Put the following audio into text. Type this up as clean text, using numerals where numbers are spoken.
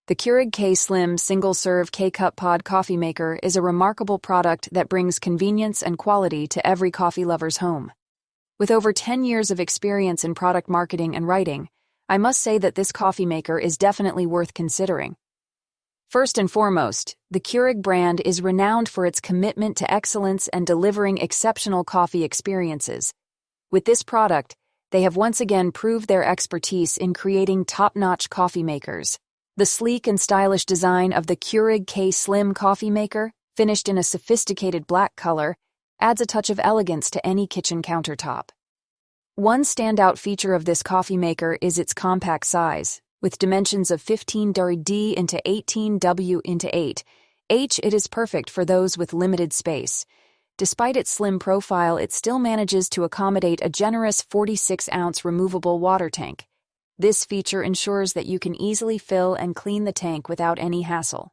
The Keurig K-Slim single-serve K-Cup pod coffee maker is a remarkable product that brings convenience and quality to every coffee lover's home. With over 10 years of experience in product marketing and writing, I must say that this coffee maker is definitely worth considering. First and foremost, the Keurig brand is renowned for its commitment to excellence and delivering exceptional coffee experiences. With this product, they have once again proved their expertise in creating top-notch coffee makers. The sleek and stylish design of the Keurig K-Slim coffee maker, finished in a sophisticated black color, adds a touch of elegance to any kitchen countertop. One standout feature of this coffee maker is its compact size. With dimensions of 15D into 18W into 8H, it is perfect for those with limited space. Despite its slim profile, it still manages to accommodate a generous 46-ounce removable water tank. This feature ensures that you can easily fill and clean the tank without any hassle.